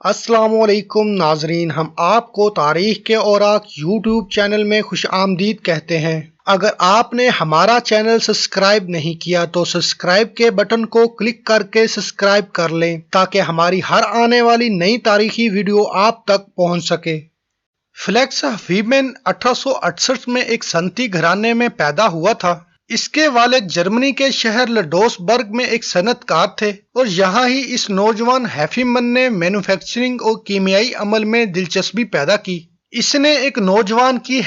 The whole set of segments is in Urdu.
السلام علیکم ناظرین، ہم آپ کو تاریخ کے اوراق یوٹیوب چینل میں خوش آمدید کہتے ہیں۔ اگر آپ نے ہمارا چینل سبسکرائب نہیں کیا تو سبسکرائب کے بٹن کو کلک کر کے سبسکرائب کر لیں تاکہ ہماری ہر آنے والی نئی تاریخی ویڈیو آپ تک پہنچ سکے۔ فیلکس ہفویمین 1868 میں ایک صنعتی گھرانے میں پیدا ہوا تھا۔ اس کے والد جرمنی کے شہر لڈوسبرگ میں ایک صنعت کار تھے اور یہاں ہی اس نوجوان ہفویمین نے مینوفیکچرنگ اور کیمیائی عمل میں دلچسپی پیدا کی۔ اس نے ایک نوجوان کی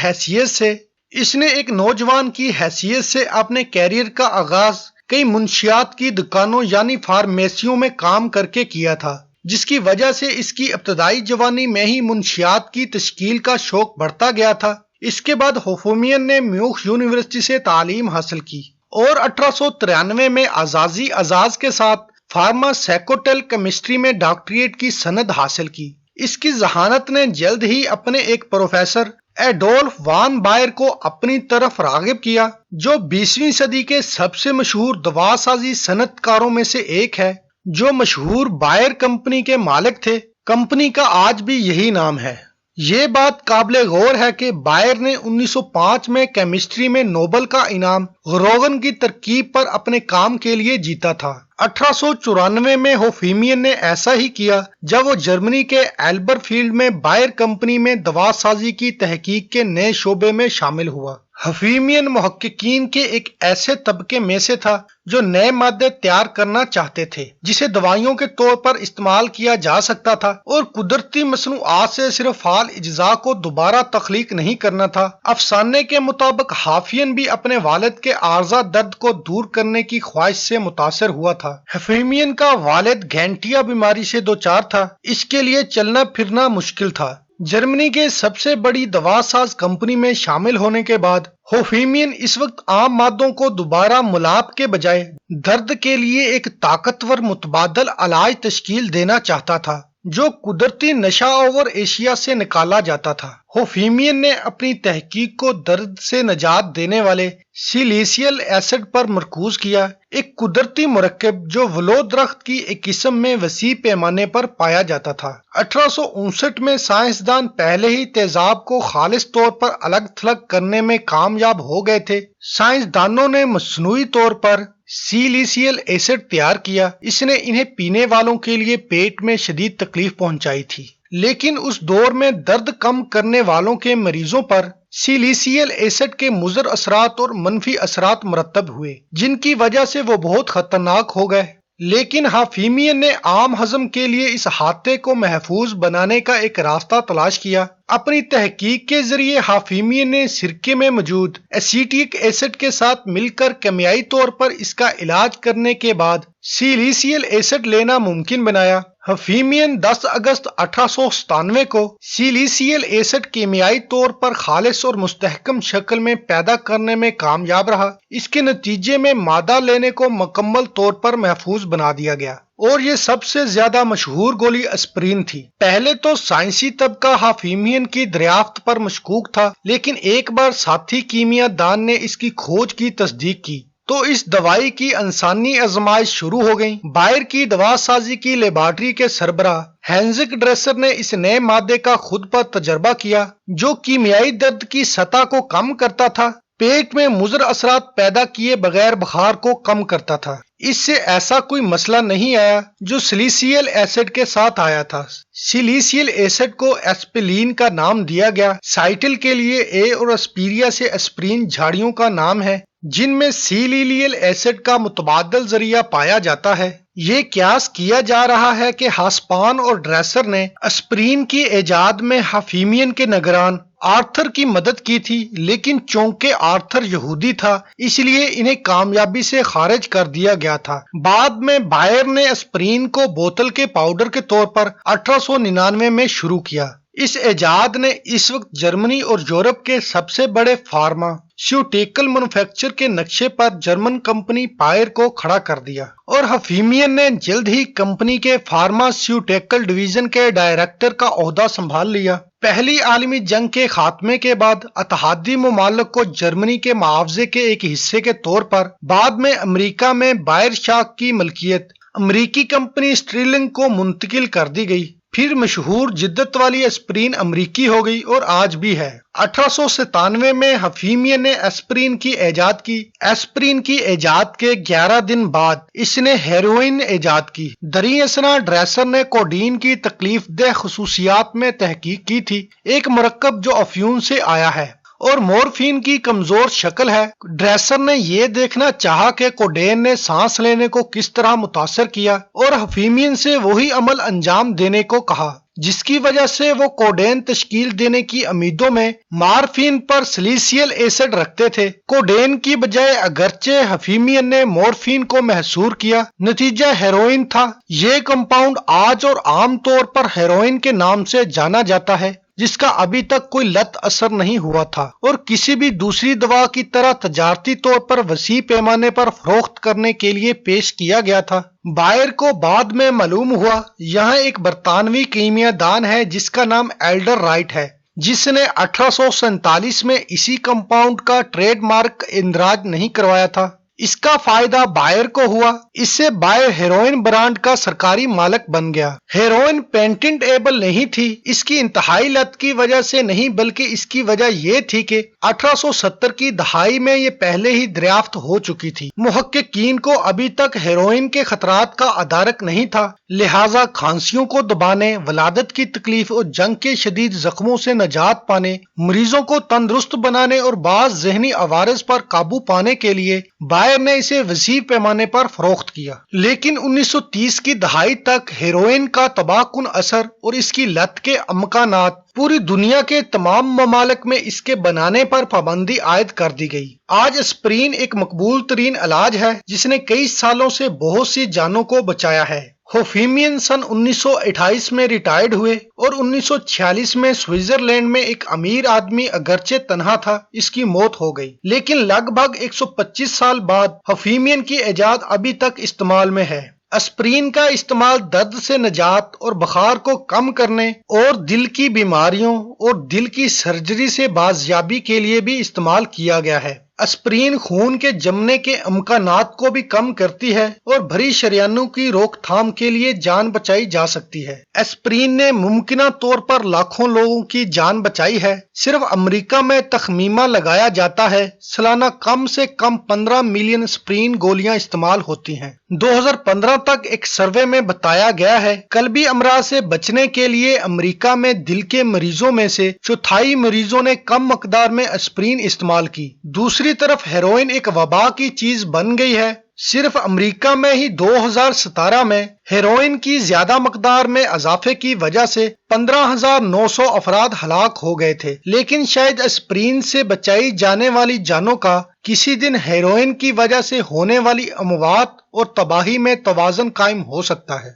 حیثیت سے اپنے کیریئر کا آغاز کئی منشیات کی دکانوں یعنی فارمیسیوں میں کام کر کے کیا تھا، جس کی وجہ سے اس کی ابتدائی جوانی میں ہی منشیات کی تشکیل کا شوق بڑھتا گیا تھا۔ اس کے بعد ہفویمین نے میونخ یونیورسٹی سے تعلیم حاصل کی اور 1893 میں اعزاز کے ساتھ فارماسیوٹیکل کیمسٹری میں ڈاکٹریٹ کی سند حاصل کی۔ اس کی ذہانت نے جلد ہی اپنے ایک پروفیسر ایڈولف وان بائر کو اپنی طرف راغب کیا، جو 20ویں صدی کے سب سے مشہور دوا سازی صنعت کاروں میں سے ایک ہے، جو مشہور بائر کمپنی کے مالک تھے۔ کمپنی کا آج بھی یہی نام ہے۔ یہ بات قابل غور ہے کہ بائر نے 1905 میں کیمسٹری میں نوبل کا انعام روغن کی ترکیب پر اپنے کام کے لیے جیتا تھا۔ 1894 میں ہفویمین نے ایسا ہی کیا جب وہ جرمنی کے ایلبر فیلڈ میں بائر کمپنی میں دوا سازی کی تحقیق کے نئے شعبے میں شامل ہوا۔ ہفویمین محققین کے ایک ایسے طبقے میں سے تھا جو نئے مادے تیار کرنا چاہتے تھے جسے دوائیوں کے طور پر استعمال کیا جا سکتا تھا اور قدرتی مصنوعات سے صرف فعال اجزاء کو دوبارہ تخلیق نہیں کرنا تھا۔ افسانے کے مطابق ہفویمین بھی اپنے والد کے عارضہ درد کو دور کرنے کی خواہش سے متاثر ہوا تھا۔ ہفویمین کا والد گینٹیا بیماری سے دوچار تھا، اس کے لیے چلنا پھرنا مشکل تھا۔ جرمنی کے سب سے بڑی دوا ساز کمپنی میں شامل ہونے کے بعد ہفویمین اس وقت عام مادوں کو دوبارہ ملاپ کے بجائے درد کے لیے ایک طاقتور متبادل علاج تشکیل دینا چاہتا تھا جو قدرتی نشہ آور اشیاء سے نکالا جاتا تھا۔ ہفویمین نے اپنی تحقیق کو درد سے نجات دینے والے سیلیسیل ایسڈ پر مرکوز کیا، ایک قدرتی مرکب جو ولو درخت کی ایک قسم میں وسیع پیمانے پر پایا جاتا تھا۔ 1859 میں سائنسدان پہلے ہی تیزاب کو خالص طور پر الگ تھلگ کرنے میں کامیاب ہو گئے تھے۔ سائنسدانوں نے مصنوعی طور پر سیلیسیل ایسڈ تیار کیا۔ اس نے انہیں پینے والوں کے لیے پیٹ میں شدید تکلیف پہنچائی تھی، لیکن اس دور میں درد کم کرنے والوں کے مریضوں پر سیلیسیل ایسڈ کے مضر اثرات اور منفی اثرات مرتب ہوئے، جن کی وجہ سے وہ بہت خطرناک ہو گئے۔ لیکن ہفویمین نے عام ہضم کے لیے اس احاطے کو محفوظ بنانے کا ایک راستہ تلاش کیا۔ اپنی تحقیق کے ذریعے ہفویمین نے سرکے میں موجود ایسیٹک ایسڈ کے ساتھ مل کر کیمیائی طور پر اس کا علاج کرنے کے بعد سیلیسیل ایسڈ لینا ممکن بنایا۔ ہفویمین 10 اگست 1897 کو سیلیسیل ایسڈ کیمیائی طور پر خالص اور مستحکم شکل میں پیدا کرنے میں کامیاب رہا۔ اس کے نتیجے میں مادہ لینے کو مکمل طور پر محفوظ بنا دیا گیا اور یہ سب سے زیادہ مشہور گولی اسپرین تھی۔ پہلے تو سائنسی طبقہ ہفویمین کی دریافت پر مشکوک تھا، لیکن ایک بار ساتھی کیمیا دان نے اس کی کھوج کی تصدیق کی تو اس دوائی کی انسانی آزمائش شروع ہو گئی۔ بائر کی دوا سازی کی لیبارٹری کے سربراہ ہینزک ڈریسر نے اس نئے مادے کا خود پر تجربہ کیا جو کیمیائی درد کی سطح کو کم کرتا تھا، پیٹ میں مضر اثرات پیدا کیے بغیر بخار کو کم کرتا تھا۔ اس سے ایسا کوئی مسئلہ نہیں آیا جو سیلیسیل ایسڈ کے ساتھ آیا تھا۔ سیلیسیل ایسڈ کو ایسپلین کا نام دیا گیا۔ سائٹل کے لیے اے اور اسپیریا سے اسپرین جھاڑیوں کا نام ہے جن میں سیلیسیل ایسڈ کا متبادل ذریعہ پایا جاتا ہے۔ یہ قیاس کیا جا رہا ہے کہ ہاسپان اور ڈریسر نے اسپرین کی ایجاد میں ہفویمین کے نگران آرتھر کی مدد کی تھی، لیکن چونکہ آرتھر یہودی تھا اس لیے انہیں کامیابی سے خارج کر دیا گیا تھا۔ بعد میں بائر نے اسپرین کو بوتل کے پاؤڈر کے طور پر 1899 میں شروع کیا۔ اس ایجاد نے اس وقت جرمنی اور یورپ کے سب سے بڑے فارماسیوٹیکل مینوفیکچر کے نقشے پر جرمن کمپنی بائر کو کھڑا کر دیا اور ہفویمین نے جلد ہی کمپنی کے فارماسیوٹیکل ڈویژن کے ڈائریکٹر کا عہدہ سنبھال لیا۔ پہلی عالمی جنگ کے خاتمے کے بعد اتحادی ممالک کو جرمنی کے معاوضے کے ایک حصے کے طور پر بعد میں امریکہ میں بائر شاخ کی ملکیت امریکی کمپنی اسٹرلنگ کو منتقل کر دی گئی۔ پھر مشہور جدت والی ایسپرین امریکی ہو گئی اور آج بھی ہے۔ 1897 میں حفیمین نے ایسپرین کی ایجاد کی۔ ایسپرین کی ایجاد کے 11 دن بعد اس نے ہیروئن ایجاد کی۔ دریں اثنا ڈریسر نے کوڈین کی تکلیف دہ خصوصیات میں تحقیق کی تھی، ایک مرکب جو افیون سے آیا ہے اور مورفین کی کمزور شکل ہے۔ ڈریسر نے یہ دیکھنا چاہا کہ کوڈین نے سانس لینے کو کس طرح متاثر کیا اور حفیمین سے وہی عمل انجام دینے کو کہا، جس کی وجہ سے وہ کوڈین تشکیل دینے کی امیدوں میں مارفین پر سلیسیل ایسڈ رکھتے تھے۔ کوڈین کی بجائے اگرچہ حفیمین نے مورفین کو محصور کیا، نتیجہ ہیروئن تھا۔ یہ کمپاؤنڈ آج اور عام طور پر ہیروئن کے نام سے جانا جاتا ہے، جس کا ابھی تک کوئی لط اثر نہیں ہوا تھا اور کسی بھی دوسری دوا کی طرح تجارتی طور پر وسیع پیمانے پر فروخت کرنے کے لیے پیش کیا گیا تھا۔ بائر کو بعد میں معلوم ہوا یہاں ایک برطانوی کیمیا دان ہے جس کا نام ایلڈر رائٹ ہے، جس نے 1847 میں اسی کمپاؤنڈ کا ٹریڈ مارک اندراج نہیں کروایا تھا۔ اس کا فائدہ بائر کو ہوا، اس سے بائر ہیروئن برانڈ کا سرکاری مالک بن گیا۔ ہیروئن پیٹنٹ ایبل نہیں تھی، اس کی انتہائی لت کی وجہ سے نہیں بلکہ اس کی وجہ یہ تھی کہ 1870 کی دہائی میں یہ پہلے ہی دریافت ہو چکی تھی۔ محققین کو ابھی تک ہیروئن کے خطرات کا ادراک نہیں تھا، لہٰذا کھانسیوں کو دبانے، ولادت کی تکلیف اور جنگ کے شدید زخموں سے نجات پانے، مریضوں کو تندرست بنانے اور بعض ذہنی عوارض پر قابو پانے کے لیے بائر نے اسے وسیع پیمانے پر فروخت کیا۔ لیکن 1930 کی دہائی تک ہیروئن کا تباہ کن اثر اور اس کی لت کے امکانات، پوری دنیا کے تمام ممالک میں اس کے بنانے پر پابندی عائد کر دی گئی۔ آج ایسپرین ایک مقبول ترین علاج ہے جس نے کئی سالوں سے بہت سی جانوں کو بچایا ہے۔ حفیمین سن 1928 میں ریٹائرڈ ہوئے اور 1946 میں سوئٹزرلینڈ میں ایک امیر آدمی اگرچہ تنہا تھا اس کی موت ہو گئی، لیکن لگ بھگ 125 سال بعد حفیمین کی ایجاد ابھی تک استعمال میں ہے۔ اسپرین کا استعمال درد سے نجات اور بخار کو کم کرنے اور دل کی بیماریوں اور دل کی سرجری سے بازیابی کے لیے بھی استعمال کیا گیا ہے۔ اسپرین خون کے جمنے کے امکانات کو بھی کم کرتی ہے اور بھری شریانوں کی روک تھام کے لیے جان بچائی جا سکتی ہے۔ اسپرین نے ممکنہ طور پر لاکھوں لوگوں کی جان بچائی ہے۔ صرف امریکہ میں تخمینہ لگایا جاتا ہے سالانہ کم سے کم 15 ملین اسپرین گولیاں استعمال ہوتی ہیں۔ 2015 تک ایک سروے میں بتایا گیا ہے قلبی امراض سے بچنے کے لیے امریکہ میں دل کے مریضوں میں سے چوتھائی مریضوں نے کم مقدار میں اسپرین استعمال کی۔ دوسری طرف ہیروئن ایک وبا کی چیز بن گئی ہے۔ صرف امریکہ میں ہی 2017 میں ہیروئن کی زیادہ مقدار میں اضافے کی وجہ سے 15,900 افراد ہلاک ہو گئے تھے، لیکن شاید اسپرین سے بچائی جانے والی جانوں کا کسی دن ہیروئن کی وجہ سے ہونے والی اموات اور تباہی میں توازن قائم ہو سکتا ہے۔